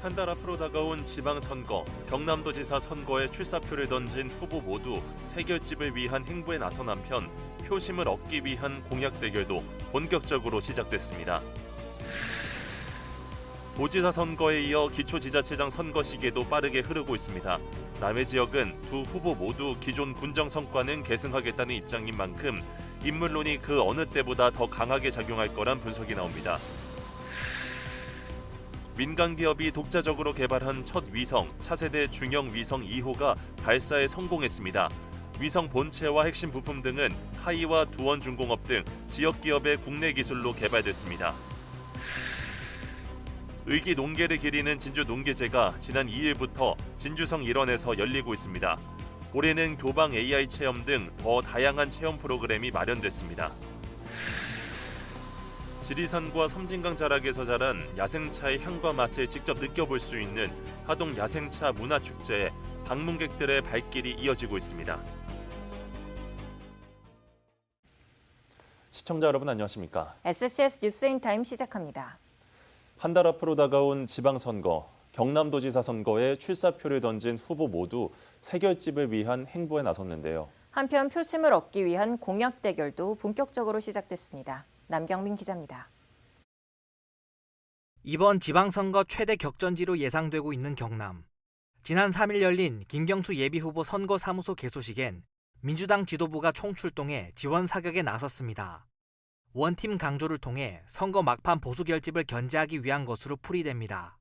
한 달 앞으로 다가온 지방선거, 경남도지사 선거에 출사표를 던진 후보 모두 새 결집을 위한 행보에 나선 한편 표심을 얻기 위한 공약 대결도 본격적으로 시작됐습니다. 도지사 선거에 이어 기초지자체장 선거 시기에도 빠르게 흐르고 있습니다. 남해 지역은 두 후보 모두 기존 군정 성과는 계승하겠다는 입장인 만큼 인물론이 그 어느 때보다 더 강하게 작용할 거란 분석이 나옵니다. 민간 기업이 독자적으로 개발한 첫 위성, 차세대 중형 위성 2호가 발사에 성공했습니다. 위성 본체와 핵심 부품 등은 카이와 두원중공업 등 지역 기업의 국내 기술로 개발됐습니다. 의기 농계를 기리는 진주 농계제가 지난 2일부터 진주성 일원에서 열리고 있습니다. 올해는 교방 AI 체험 등 더 다양한 체험 프로그램이 마련됐습니다. 지리산과 섬진강 자락에서 자란 야생차의 향과 맛을 직접 느껴볼 수 있는 하동 야생차 문화축제에 방문객들의 발길이 이어지고 있습니다. 시청자 여러분 안녕하십니까? SCS 뉴스인타임 시작합니다. 한 달 앞으로 다가온 지방선거, 경남도지사 선거에 출사표를 던진 후보 모두 새 결집을 위한 행보에 나섰는데요. 한편 표심을 얻기 위한 공약 대결도 본격적으로 시작됐습니다. 남경민 기자입니다. 이번 지방선거 최대 격전지로 예상되고 있는 경남. 지난 3일 열린 김경수 예비후보 선거사무소 개소식엔 민주당 지도부가 총출동해 지원 사격에 나섰습니다. 원팀 강조를 통해 선거 막판 보수 결집을 견제하기 위한 것으로 풀이됩니다.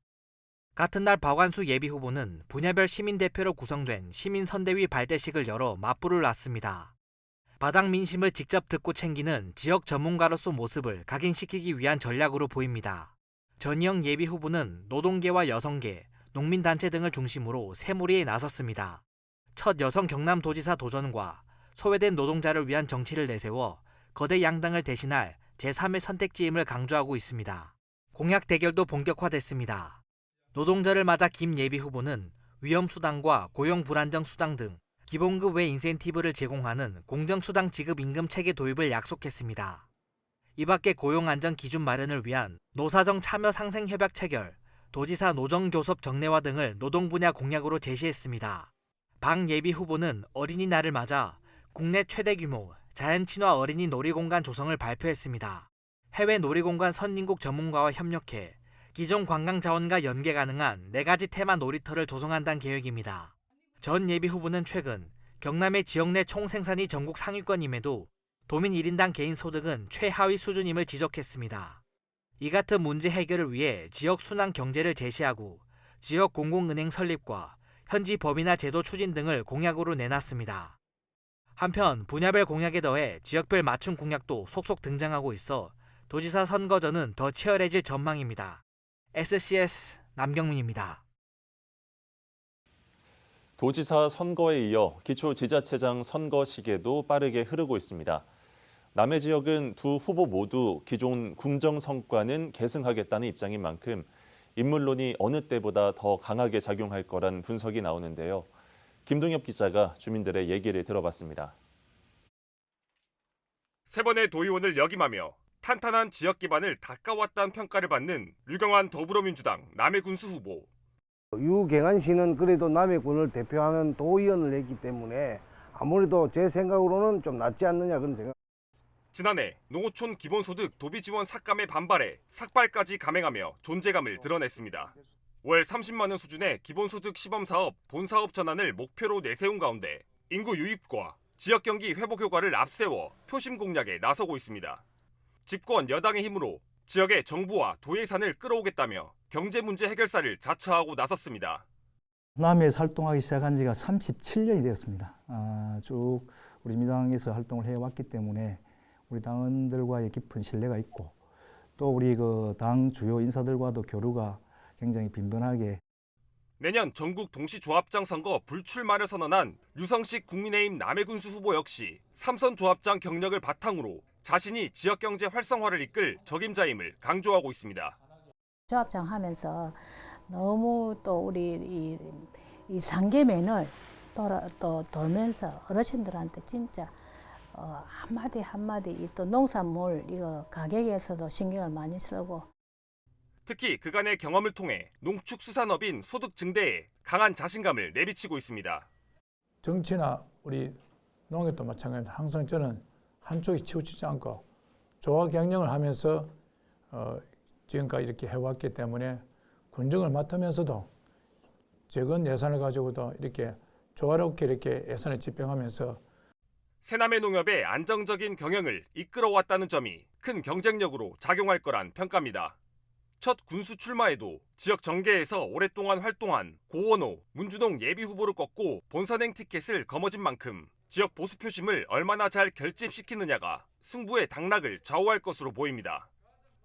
같은 날 박완수 예비후보는 분야별 시민대표로 구성된 시민선대위 발대식을 열어 맞불을 놨습니다. 바닥 민심을 직접 듣고 챙기는 지역 전문가로서 모습을 각인시키기 위한 전략으로 보입니다. 전희영 예비후보는 노동계와 여성계, 농민단체 등을 중심으로 새몰이에 나섰습니다. 첫 여성 경남도지사 도전과 소외된 노동자를 위한 정치를 내세워 거대 양당을 대신할 제3의 선택지임을 강조하고 있습니다. 공약 대결도 본격화됐습니다. 노동자를 맞아 김 예비후보는 위험수당과 고용불안정수당 등 기본급 외 인센티브를 제공하는 공정수당 지급 임금 체계 도입을 약속했습니다. 이 밖에 고용안전 기준 마련을 위한 노사정 참여 상생 협약 체결, 도지사 노정교섭 정례화 등을 노동 분야 공약으로 제시했습니다. 박 예비 후보는 어린이날을 맞아 국내 최대 규모 자연친화 어린이 놀이공간 조성을 발표했습니다. 해외 놀이공간 선진국 전문가와 협력해 기존 관광 자원과 연계 가능한 4가지 테마 놀이터를 조성한다는 계획입니다. 전 예비 후보는 최근 경남의 지역 내 총생산이 전국 상위권임에도 도민 1인당 개인 소득은 최하위 수준임을 지적했습니다. 이 같은 문제 해결을 위해 지역 순환 경제를 제시하고 지역 공공은행 설립과 현지 법이나 제도 추진 등을 공약으로 내놨습니다. 한편 분야별 공약에 더해 지역별 맞춤 공약도 속속 등장하고 있어 도지사 선거전은 더 치열해질 전망입니다. SCS 남경민입니다. 도지사 선거에 이어 기초지자체장 선거 시기에도 빠르게 흐르고 있습니다. 남해 지역은 두 후보 모두 기존 궁정 성과는 계승하겠다는 입장인 만큼 인물론이 어느 때보다 더 강하게 작용할 거란 분석이 나오는데요. 김동엽 기자가 주민들의 얘기를 들어봤습니다. 세 번의 도의원을 역임하며 탄탄한 지역 기반을 닦아왔다는 평가를 받는 류경환 더불어민주당 남해군수 후보. 유경환 씨는 그래도 남해군을 대표하는 도의원을 했기 때문에 아무래도 제 생각으로는 좀 낫지 않느냐 그런 생각. 지난해 농어촌 기본소득 도비지원 삭감에 반발해 삭발까지 감행하며 존재감을 드러냈습니다. 월 30만 원 수준의 기본소득 시범사업 본사업 전환을 목표로 내세운 가운데 인구 유입과 지역 경기 회복 효과를 앞세워 표심 공략에 나서고 있습니다. 집권 여당의 힘으로 지역의 정부와 도예산을 끌어오겠다며 경제 문제 해결사를 자처하고 나섰습니다. 남해에서 활동하기 시작한 지가 37년이 되었습니다. 쭉 우리 민주당에서 활동을 해왔기 때문에 우리 당원들과의 깊은 신뢰가 있고 또 우리 당 주요 인사들과도 교류가 굉장히 빈번하게. 내년 전국 동시조합장 선거 불출마를 선언한 류성식 국민의힘 남해군수 후보 역시 3선 조합장 경력을 바탕으로 자신이 지역경제 활성화를 이끌 적임자임을 강조하고 있습니다. 조합장 하면서 너무 또 우리 이 상계면을 돌면서 어르신들한테 진짜 한마디 한마디 또 농산물 이거 가격에서도 신경을 많이 쓰고. 특히 그간의 경험을 통해 농축수산업인 소득 증대에 강한 자신감을 내비치고 있습니다. 정치나 우리 농업도 마찬가지입니다. 항상 저는 한쪽에 치우치지 않고 조화 경영을 하면서 지금까지 이렇게 해왔기 때문에 군정을 맡으면서도 적은 예산을 가지고도 이렇게 조화롭게 이렇게 예산을 집행하면서 새남의 농협의 안정적인 경영을 이끌어왔다는 점이 큰 경쟁력으로 작용할 거란 평가입니다. 첫 군수 출마에도 지역 정계에서 오랫동안 활동한 고원호, 문준홍 예비후보를 꺾고 본선행 티켓을 거머쥔 만큼 지역 보수 표심을 얼마나 잘 결집시키느냐가 승부의 당락을 좌우할 것으로 보입니다.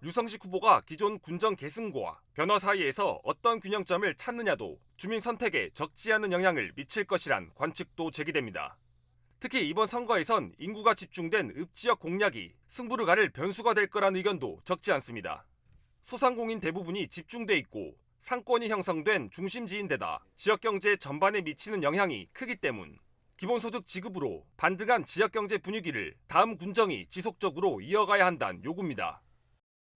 류성식 후보가 기존 군정 계승과 변화 사이에서 어떤 균형점을 찾느냐도 주민 선택에 적지 않은 영향을 미칠 것이란 관측도 제기됩니다. 특히 이번 선거에선 인구가 집중된 읍지역 공략이 승부를 가릴 변수가 될 거란 의견도 적지 않습니다. 소상공인 대부분이 집중돼 있고 상권이 형성된 중심지인데다 지역 경제 전반에 미치는 영향이 크기 때문 기본소득 지급으로 반등한 지역 경제 분위기를 다음 군정이 지속적으로 이어가야 한다는 요구입니다.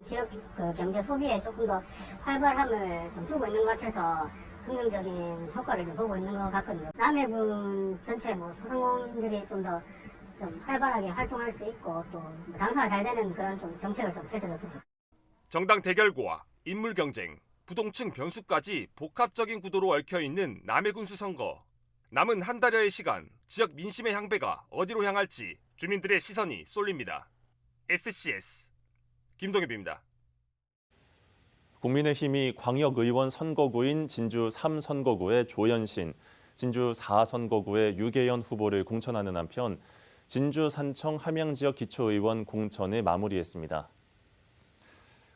지역 경제 소비에 조금 더 활발함을 좀 주고 있는 것 같아서 긍정적인 효과를 좀 보고 있는 것 같거든요. 남해군 전체 소상공인들이 좀 더 활발하게 활동할 수 있고 또 장사가 잘 되는 그런 좀 정책을 좀 펼쳐졌습니다. 정당 대결과 인물 경쟁, 부동층 변수까지 복합적인 구도로 얽혀있는 남해군수 선거. 남은 한 달여의 시간, 지역 민심의 향배가 어디로 향할지 주민들의 시선이 쏠립니다. SCS 김동엽입니다. 국민의힘이 광역의원 선거구인 진주 3선거구의 조현신, 진주 4선거구의 유계연 후보를 공천하는 한편 진주 산청 함양지역 기초의원 공천을 마무리했습니다.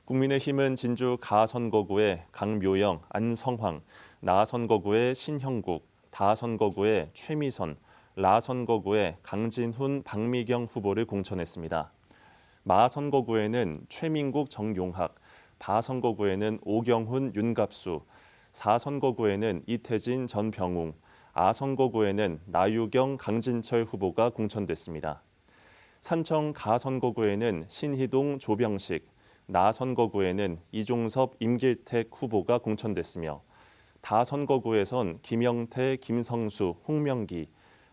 국민의힘은 진주 가선거구의 강묘영, 안성황, 나선거구의 신형국, 다선거구의 최미선, 라선거구의 강진훈, 박미경 후보를 공천했습니다. 마선거구에는 최민국, 정용학, 바선거구에는 오경훈, 윤갑수, 4선거구에는 이태진, 전병웅, 아선거구에는 나유경, 강진철 후보가 공천됐습니다. 산청 가선거구에는 신희동, 조병식, 나선거구에는 이종섭, 임길택 후보가 공천됐으며 다선거구에선 김영태, 김성수, 홍명기,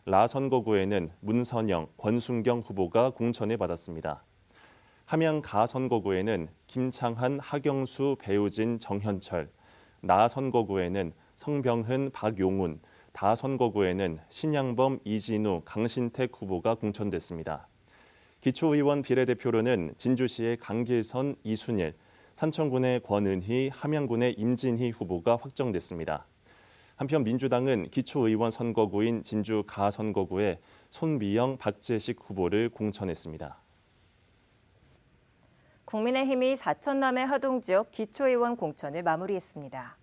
라선거구에는 문선영, 권순경 후보가 공천을 받았습니다. 함양 가선거구에는 김창한, 하경수, 배우진, 정현철, 나선거구에는 성병흔, 박용훈, 다선거구에는 신양범, 이진우, 강신택 후보가 공천됐습니다. 기초의원 비례대표로는 진주시의 강길선, 이순일, 산청군의 권은희, 함양군의 임진희 후보가 확정됐습니다. 한편 민주당은 기초의원 선거구인 진주 가선거구에 손미영, 박재식 후보를 공천했습니다. 국민의힘이 사천남해 하동지역 기초의원 공천을 마무리했습니다.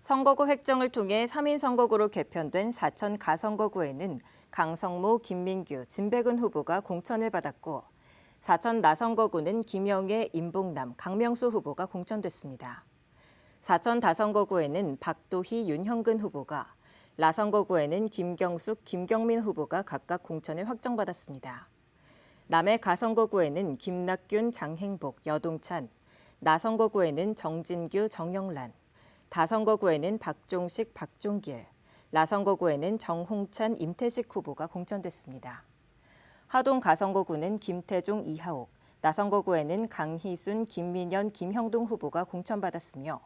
선거구 획정을 통해 3인 선거구로 개편된 사천 가선거구에는 강성모, 김민규, 진백은 후보가 공천을 받았고 사천 나선거구는 김영애, 임봉남, 강명수 후보가 공천됐습니다. 사천 다선거구에는 박도희, 윤형근 후보가, 라선거구에는 김경숙, 김경민 후보가 각각 공천을 확정받았습니다. 남해 가선거구에는 김낙균, 장행복, 여동찬, 나선거구에는 정진규, 정영란, 다선거구에는 박종식, 박종길, 라선거구에는 정홍찬, 임태식 후보가 공천됐습니다. 하동 가선거구는 김태종, 이하옥, 나선거구에는 강희순, 김민현, 김형동 후보가 공천받았으며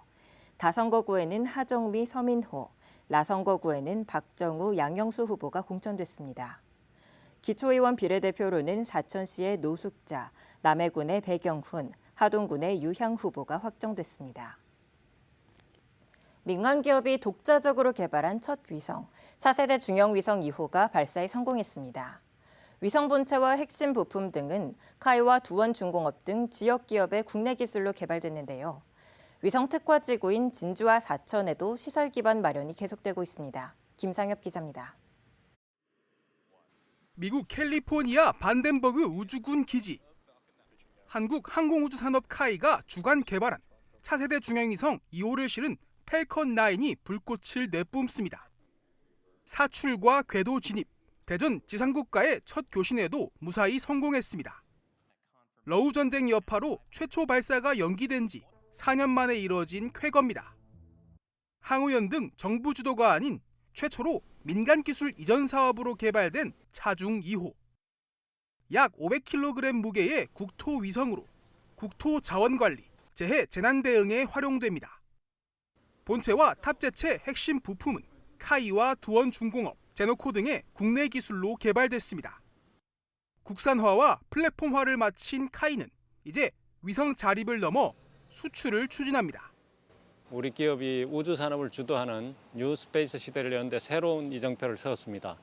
다선거구에는 하정미, 서민호, 라선거구에는 박정우, 양영수 후보가 공천됐습니다. 기초의원 비례대표로는 사천시의 노숙자, 남해군의 배경훈, 하동군의 유향 후보가 확정됐습니다. 민간기업이 독자적으로 개발한 첫 위성, 차세대 중형위성 2호가 발사에 성공했습니다. 위성 본체와 핵심 부품 등은 카이와 두원중공업 등 지역 기업의 국내 기술로 개발됐는데요. 위성 특화지구인 진주와 사천에도 시설 기반 마련이 계속되고 있습니다. 김상엽 기자입니다. 미국 캘리포니아 반덴버그 우주군 기지. 한국 항공우주산업 카이가 주관 개발한 차세대 중형위성 2호를 실은 펠컨 9이 불꽃을 내뿜습니다. 사출과 궤도 진입, 대전 지상국가의 첫 교신에도 무사히 성공했습니다. 러우 전쟁 여파로 최초 발사가 연기된 지 4년 만에 이뤄진 쾌거입니다. 항우연 등 정부 주도가 아닌 최초로 민간 기술 이전 사업으로 개발된 차중 2호. 약 500kg 무게의 국토 위성으로 국토 자원 관리, 재해 재난 대응에 활용됩니다. 본체와 탑재체 핵심 부품은 카이와 두원중공업, 제노코 등의 국내 기술로 개발됐습니다. 국산화와 플랫폼화를 마친 카이는 이제 위성 자립을 넘어 수출을 추진합니다. 우리 기업이 우주 산업을 주도하는 뉴 스페이스 시대를 여는데 새로운 이정표를 세웠습니다.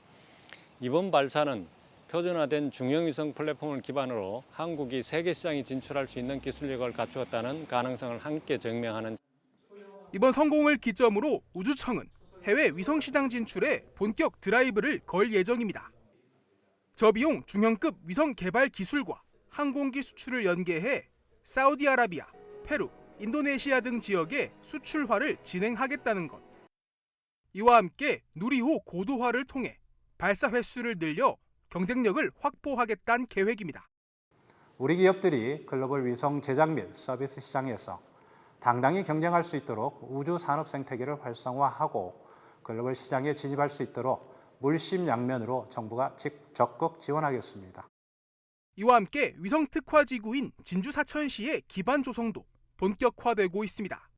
이번 발사는 표준화된 중형위성 플랫폼을 기반으로 한국이 세계 시장에 진출할 수 있는 기술력을 갖추었다는 가능성을 함께 증명하는. 이번 성공을 기점으로 우주청은 해외 위성 시장 진출에 본격 드라이브를 걸 예정입니다. 저비용 중형급 위성 개발 기술과 항공기 수출을 연계해 사우디아라비아, 페루, 인도네시아 등 지역에 수출화를 진행하겠다는 것. 이와 함께 누리호 고도화를 통해 발사 횟수를 늘려 경쟁력을 확보하겠다는 계획입니다. 우리 기업들이 글로벌 위성 제작 및 서비스 시장에서 당당히 경쟁할 수 있도록 우주 산업 생태계를 활성화하고 글로벌 시장에 진입할 수 있도록 물심양면으로 정부가 적극 지원하겠습니다. 이와 함께 위성 특화 지구인 진주 사천시의 기반 조성도 본격화되고 있습니다.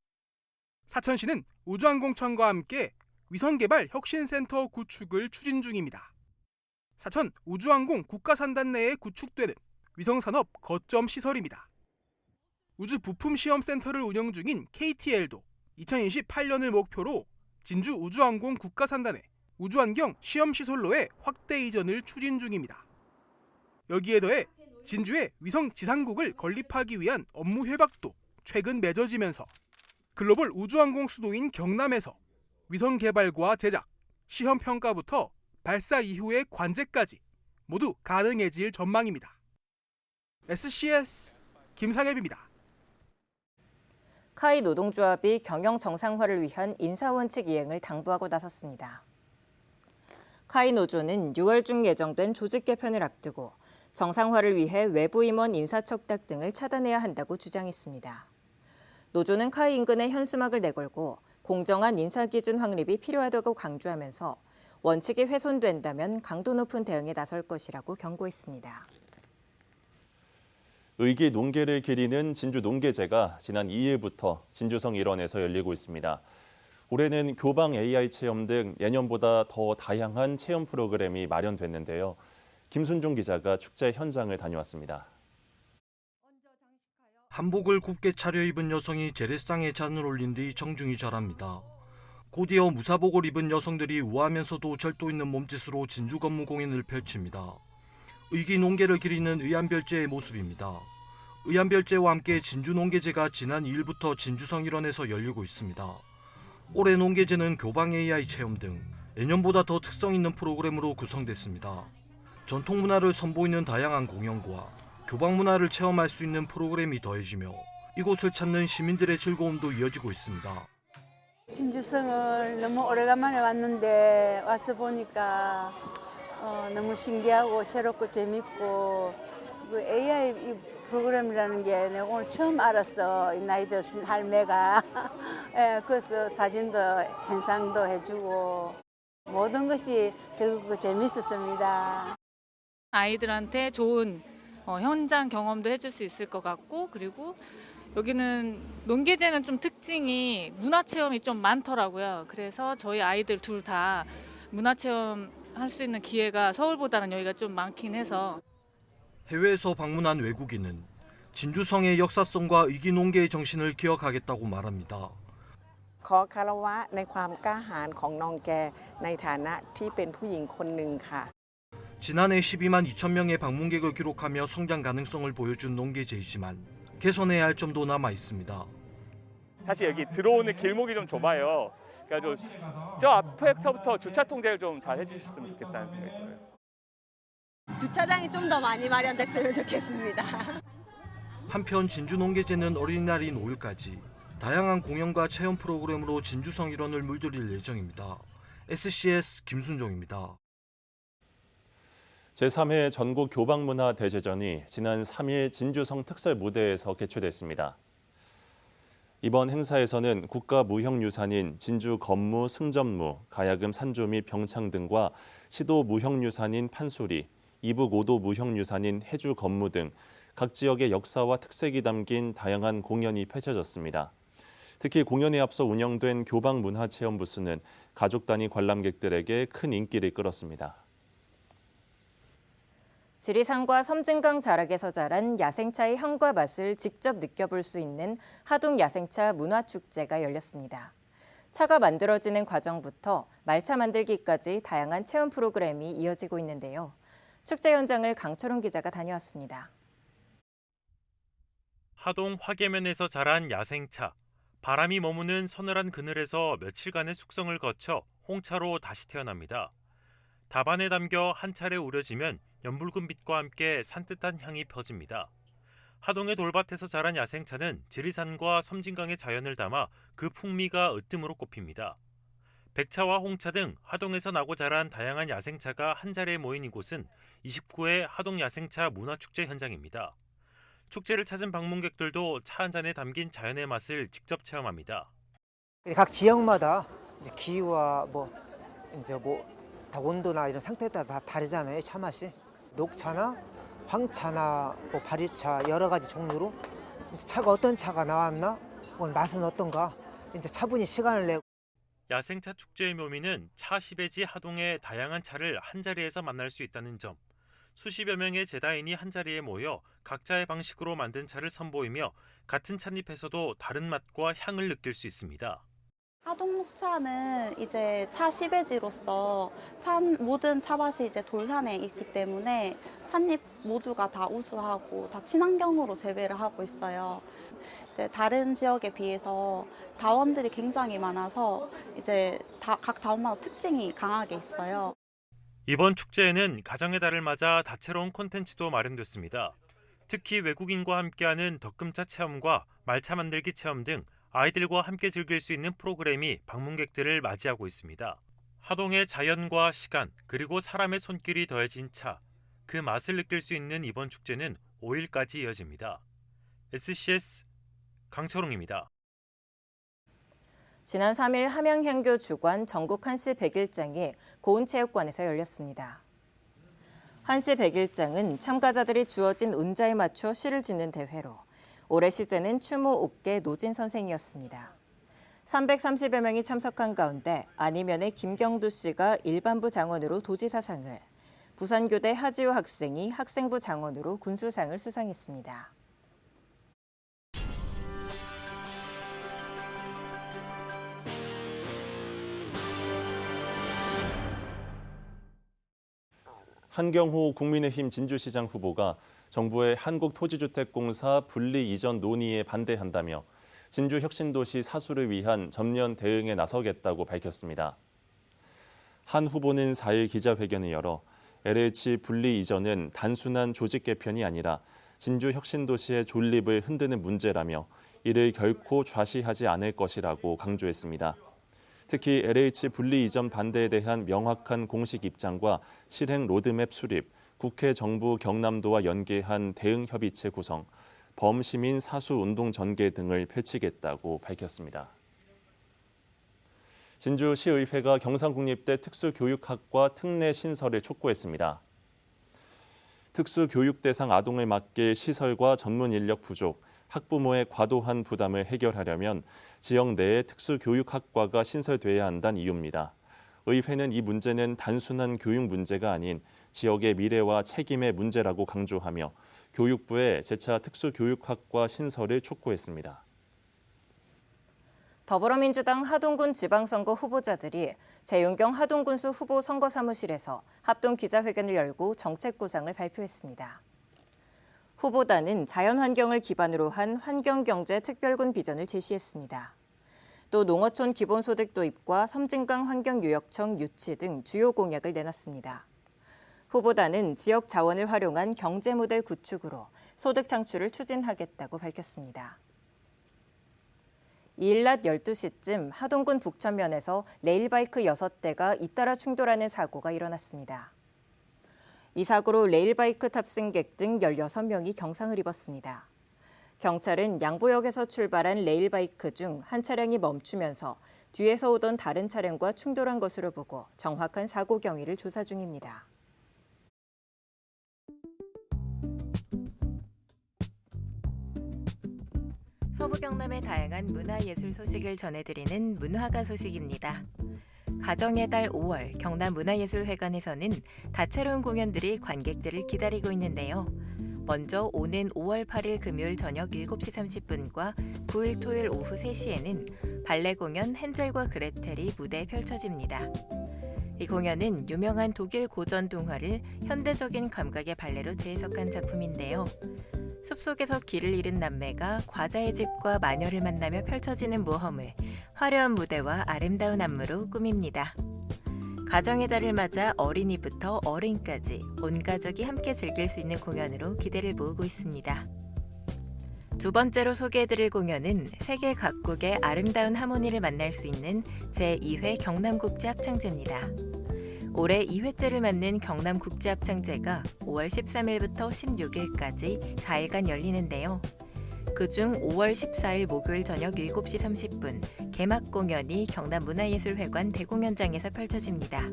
사천시는 우주항공청과 함께 위성개발 혁신센터 구축을 추진 중입니다. 사천 우주항공 국가산단 내에 구축되는 위성산업 거점 시설입니다. 우주 부품 시험센터를 운영 중인 KTL도 2028년을 목표로 진주 우주항공 국가산단의 우주환경 시험시설로의 확대 이전을 추진 중입니다. 여기에 더해 진주에 위성 지상국을 건립하기 위한 업무 협약도 최근 맺어지면서 글로벌 우주항공 수도인 경남에서 위성 개발과 제작, 시험 평가부터 발사 이후의 관제까지 모두 가능해질 전망입니다. SCS 김상엽입니다. 카이 노동조합이 경영 정상화를 위한 인사원칙 이행을 당부하고 나섰습니다. 카이 노조는 6월 중 예정된 조직 개편을 앞두고 정상화를 위해 외부 임원 인사척닥 등을 차단해야 한다고 주장했습니다. 노조는 카이 인근의 현수막을 내걸고 공정한 인사기준 확립이 필요하다고 강조하면서 원칙이 훼손된다면 강도 높은 대응에 나설 것이라고 경고했습니다. 의기 농계를 기리는 진주 농계제가 지난 2일부터 진주성 일원에서 열리고 있습니다. 올해는 교방 AI 체험 등 예년보다 더 다양한 체험 프로그램이 마련됐는데요. 김순종 기자가 축제 현장을 다녀왔습니다. 한복을 곱게 차려입은 여성이 재래상에 잔을 올린 뒤 정중히 절합니다. 곧이어 무사복을 입은 여성들이 우아하면서도 절도 있는 몸짓으로 진주 건무 공연을 펼칩니다. 의기 농계를 기리는 의안별제의 모습입니다. 의안별제와 함께 진주 농계제가 지난 2일부터 진주성 일원에서 열리고 있습니다. 올해 농계제는 교방 AI 체험 등 예년보다 더 특성 있는 프로그램으로 구성됐습니다. 전통 문화를 선보이는 다양한 공연과 교방 문화를 체험할 수 있는 프로그램이 더해지며 이곳을 찾는 시민들의 즐거움도 이어지고 있습니다. 진주성을 너무 오래간만에 왔는데 와서 보니까 너무 신기하고 새롭고 재밌고 그 AI 프로그램이라는 게 내가 오늘 처음 알았어. 이 나이 드신 할매가. 예, 그래서 사진도 현상도 해주고 모든 것이 즐겁고 재밌었습니다. 아이들한테 좋은 현장 경험도 해줄 수 있을 것 같고, 그리고 여기는 농계제는 좀 특징이 문화체험이 좀 많더라고요. 그래서 저희 아이들 둘 다 문화체험 할 수 있는 기회가 서울보다는 여기가 좀 많긴 해서. 해외에서 방문한 외국인은 진주성의 역사성과 의기 농계의 정신을 기억하겠다고 말합니다. ขอคารวะในความกล้าหาญของน้องแกในฐานะที่เป็นผู้หญิงคนหนึ่งค่ะ 지난해 12만 2천 명의 방문객을 기록하며 성장 가능성을 보여준 농계제이지만 개선해야 할 점도 남아 있습니다. 사실 여기 들어오는 길목이 좀 좁아요. 그래가지고 저 앞에서부터 주차 통제를 좀 잘 해주셨으면 좋겠다는 생각이 들어요. 주차장이 좀 더 많이 마련됐으면 좋겠습니다. 한편 진주 농계제는 어린이날인 5일까지 다양한 공연과 체험 프로그램으로 진주성 일원을 물들일 예정입니다. SCS 김순종입니다. 제3회 전국 교방문화 대제전이 지난 3일 진주성 특설 무대에서 개최됐습니다. 이번 행사에서는 국가무형유산인 진주 건무, 승전무, 가야금 산조 및 병창 등과 시도 무형유산인 판소리, 이북 5도 무형유산인 해주 건무 등 각 지역의 역사와 특색이 담긴 다양한 공연이 펼쳐졌습니다. 특히 공연에 앞서 운영된 교방문화체험 부스는 가족 단위 관람객들에게 큰 인기를 끌었습니다. 지리산과 섬진강 자락에서 자란 야생차의 향과 맛을 직접 느껴볼 수 있는 하동 야생차 문화축제가 열렸습니다. 차가 만들어지는 과정부터 말차 만들기까지 다양한 체험 프로그램이 이어지고 있는데요. 축제 현장을 강철훈 기자가 다녀왔습니다. 하동 화계면에서 자란 야생차. 바람이 머무는 서늘한 그늘에서 며칠간의 숙성을 거쳐 홍차로 다시 태어납니다. 답안에 담겨 한 차례 우려지면 연붉은 빛과 함께 산뜻한 향이 퍼집니다. 하동의 돌밭에서 자란 야생차는 지리산과 섬진강의 자연을 담아 그 풍미가 으뜸으로 꼽힙니다. 백차와 홍차 등 하동에서 나고 자란 다양한 야생차가 한 자리에 모인 이곳은 29회 하동 야생차 문화축제 현장입니다. 축제를 찾은 방문객들도 차 한 잔에 담긴 자연의 맛을 직접 체험합니다. 각 지역마다 이제 기후와 다 온도나 이런 상태에 따라 다 다르잖아요. 차 맛이. 녹차나 황차나 발효차 여러 가지 종류로 차가 어떤 차가 나왔나, 맛은 어떤가, 이제 차분히 시간을 내고. 야생차 축제의 묘미는 차 시베지 하동의 다양한 차를 한 자리에서 만날 수 있다는 점. 수십여 명의 제다인이 한 자리에 모여 각자의 방식으로 만든 차를 선보이며 같은 찻잎에서도 다른 맛과 향을 느낄 수 있습니다. 하동 녹차는 이제 차 시베지로서 모든 차밭이 이제 돌산에 있기 때문에 찻잎 모두가 다 우수하고 다 친환경으로 재배를 하고 있어요. 이제 다른 지역에 비해서 다원들이 굉장히 많아서 이제 각 다원마다 특징이 강하게 있어요. 이번 축제에는 가정의 달을 맞아 다채로운 콘텐츠도 마련됐습니다. 특히 외국인과 함께하는 덕금차 체험과 말차 만들기 체험 등 아이들과 함께 즐길 수 있는 프로그램이 방문객들을 맞이하고 있습니다. 하동의 자연과 시간 그리고 사람의 손길이 더해진 차, 그 맛을 느낄 수 있는 이번 축제는 5일까지 이어집니다. SCS 강철웅입니다. 지난 3일 함양향교 주관 전국 한시 100일장이 고은체육관에서 열렸습니다. 한시 100일장은 참가자들이 주어진 운자에 맞춰 시를 짓는 대회로 올해 시제는 추모 옥계 노진 선생이었습니다. 330여 명이 참석한 가운데 안희면의 김경두 씨가 일반부 장원으로 도지사상을, 부산교대 하지우 학생이 학생부 장원으로 군수상을 수상했습니다. 한경호 국민의힘 진주시장 후보가 정부의 한국토지주택공사 분리 이전 논의에 반대한다며 진주혁신도시 사수를 위한 전면 대응에 나서겠다고 밝혔습니다. 한 후보는 4일 기자회견을 열어 LH 분리 이전은 단순한 조직 개편이 아니라 진주혁신도시의 존립을 흔드는 문제라며 이를 결코 좌시하지 않을 것이라고 강조했습니다. 특히 LH 분리 이전 반대에 대한 명확한 공식 입장과 실행 로드맵 수립, 국회 정부 경남도와 연계한 대응 협의체 구성, 범시민 사수 운동 전개 등을 펼치겠다고 밝혔습니다. 진주시의회가 경상국립대 특수교육학과 특례 신설을 촉구했습니다. 특수교육 대상 아동을 맡길 시설과 전문 인력 부족, 학부모의 과도한 부담을 해결하려면 지역 내에 특수교육학과가 신설돼야 한다는 이유입니다. 의회는 이 문제는 단순한 교육 문제가 아닌 지역의 미래와 책임의 문제라고 강조하며 교육부의 재차 특수교육학과 신설을 촉구했습니다. 더불어민주당 하동군 지방선거 후보자들이 재윤경 하동군수 후보 선거사무실에서 합동 기자회견을 열고 정책 구상을 발표했습니다. 후보단은 자연환경을 기반으로 한 환경경제 특별군 비전을 제시했습니다. 또 농어촌 기본소득 도입과 섬진강 환경유역청 유치 등 주요 공약을 내놨습니다. 후보단은 지역 자원을 활용한 경제 모델 구축으로 소득 창출을 추진하겠다고 밝혔습니다. 이일 낮 12시쯤 하동군 북천면에서 레일바이크 6대가 잇따라 충돌하는 사고가 일어났습니다. 이 사고로 레일바이크 탑승객 등 16명이 경상을 입었습니다. 경찰은 양보역에서 출발한 레일바이크 중 한 차량이 멈추면서 뒤에서 오던 다른 차량과 충돌한 것으로 보고 정확한 사고 경위를 조사 중입니다. 서부 경남의 다양한 문화예술 소식을 전해드리는 문화가 소식입니다. 가정의 달 5월 경남문화예술회관에서는 다채로운 공연들이 관객들을 기다리고 있는데요. 먼저 오는 5월 8일 금요일 저녁 7시 30분과 9일 토요일 오후 3시에는 발레 공연 헨젤과 그레텔이 무대에 펼쳐집니다. 이 공연은 유명한 독일 고전 동화를 현대적인 감각의 발레로 재해석한 작품인데요. 숲속에서 길을 잃은 남매가 과자의 집과 마녀를 만나며 펼쳐지는 모험을 화려한 무대와 아름다운 안무로 꾸밉니다. 가정의 달을 맞아 어린이부터 어른까지 온 가족이 함께 즐길 수 있는 공연으로 기대를 모으고 있습니다. 두 번째로 소개해드릴 공연은 세계 각국의 아름다운 하모니를 만날 수 있는 제2회 경남국제합창제입니다. 올해 2회째를 맞는 경남국제합창제가 5월 13일부터 16일까지 4일간 열리는데요. 그중 5월 14일 목요일 저녁 7시 30분 개막 공연이 경남문화예술회관 대공연장에서 펼쳐집니다.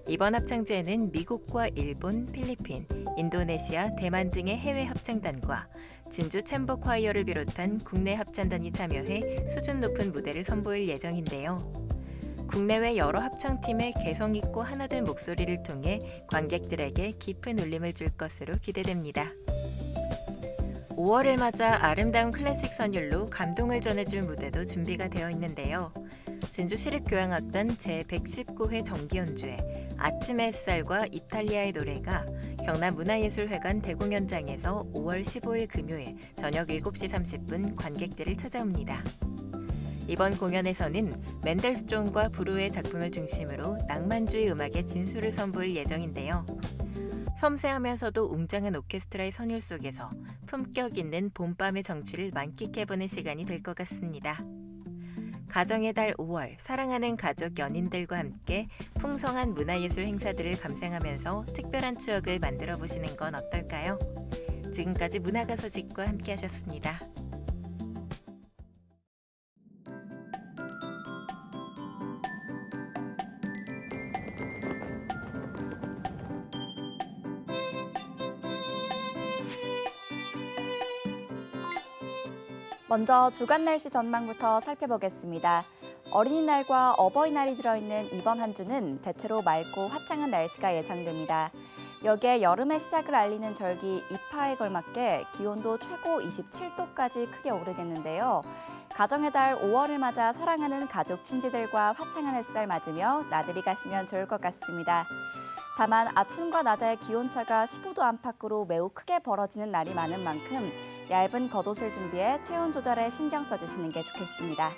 이번 합창제에는 미국과 일본, 필리핀, 인도네시아, 대만 등의 해외 합창단과 진주 챔버 콰이어를 비롯한 국내 합창단이 참여해 수준 높은 무대를 선보일 예정인데요. 국내외 여러 합창팀의 개성 있고 하나된 목소리를 통해 관객들에게 깊은 울림을 줄 것으로 기대됩니다. 5월을 맞아 아름다운 클래식 선율로 감동을 전해줄 무대도 준비가 되어 있는데요. 진주시립교향악단 제119회 정기연주회 아침의 햇살과 이탈리아의 노래가 경남문화예술회관 대공연장에서 5월 15일 금요일 저녁 7시 30분 관객들을 찾아옵니다. 이번 공연에서는 맨델스존과 브루의 작품을 중심으로 낭만주의 음악의 진수를 선보일 예정인데요. 섬세하면서도 웅장한 오케스트라의 선율 속에서 품격 있는 봄밤의 정취를 만끽해보는 시간이 될 것 같습니다. 가정의 달 5월 사랑하는 가족 연인들과 함께 풍성한 문화예술 행사들을 감상하면서 특별한 추억을 만들어 보시는 건 어떨까요? 지금까지 문화가 소식과 함께하셨습니다. 먼저 주간 날씨 전망부터 살펴보겠습니다. 어린이날과 어버이날이 들어있는 이번 한 주는 대체로 맑고 화창한 날씨가 예상됩니다. 여기에 여름의 시작을 알리는 절기 이파에 걸맞게 기온도 최고 27도까지 크게 오르겠는데요. 가정의 달 5월을 맞아 사랑하는 가족 친지들과 화창한 햇살 맞으며 나들이 가시면 좋을 것 같습니다. 다만 아침과 낮의 기온차가 15도 안팎으로 매우 크게 벌어지는 날이 많은 만큼 얇은 겉옷을 준비해 체온 조절에 신경 써주시는 게 좋겠습니다.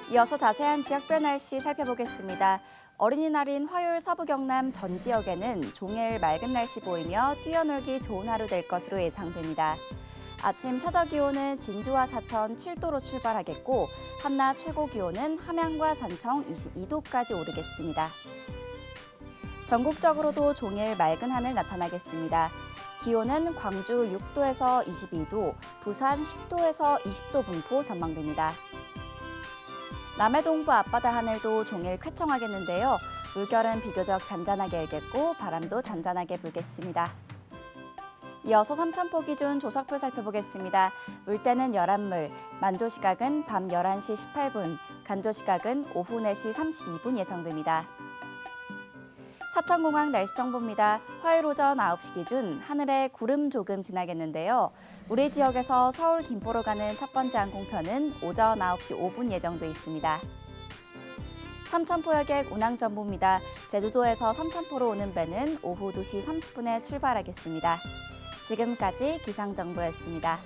이어서 자세한 지역별 날씨 살펴보겠습니다. 어린이날인 화요일 서부 경남 전 지역에는 종일 맑은 날씨 보이며 뛰어놀기 좋은 하루 될 것으로 예상됩니다. 아침 최저 기온은 진주와 사천 7도로 출발하겠고 한낮 최고 기온은 함양과 산청 22도까지 오르겠습니다. 전국적으로도 종일 맑은 하늘 나타나겠습니다. 기온은 광주 6도에서 22도, 부산 10도에서 20도 분포 전망됩니다. 남해 동부 앞바다 하늘도 종일 쾌청하겠는데요. 물결은 비교적 잔잔하게 일겠고 바람도 잔잔하게 불겠습니다. 이어서 삼천포 기준 조석표 살펴보겠습니다. 물때는 열한물, 만조 시각은 밤 11시 18분, 간조 시각은 오후 4시 32분 예상됩니다. 사천공항 날씨 정보입니다. 화요일 오전 9시 기준 하늘에 구름 조금 지나겠는데요. 우리 지역에서 서울 김포로 가는 첫 번째 항공편은 오전 9시 5분 예정돼 있습니다. 삼천포여객 운항 정보입니다. 제주도에서 삼천포로 오는 배는 오후 2시 30분에 출발하겠습니다. 지금까지 기상정보였습니다.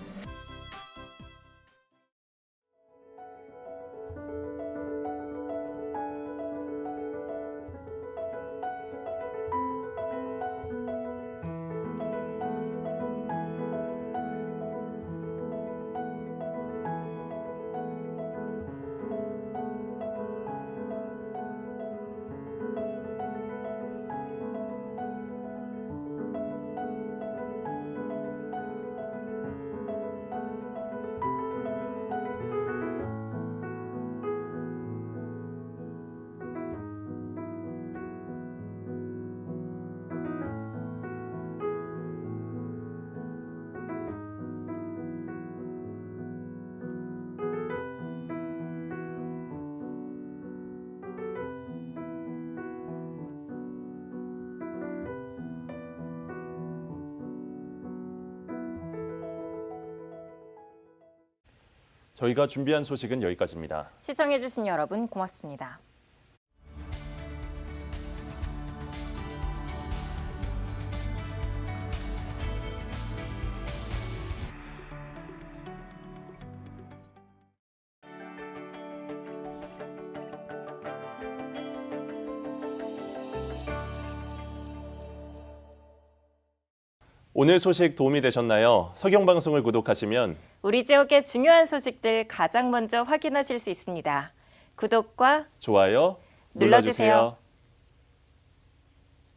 저희가 준비한 소식은 여기까지입니다. 시청해주신 여러분 고맙습니다. 오늘 소식 도움이 되셨나요? 서경방송을 구독하시면 우리 지역의 중요한 소식들 가장 먼저 확인하실 수 있습니다. 구독과 좋아요 눌러주세요.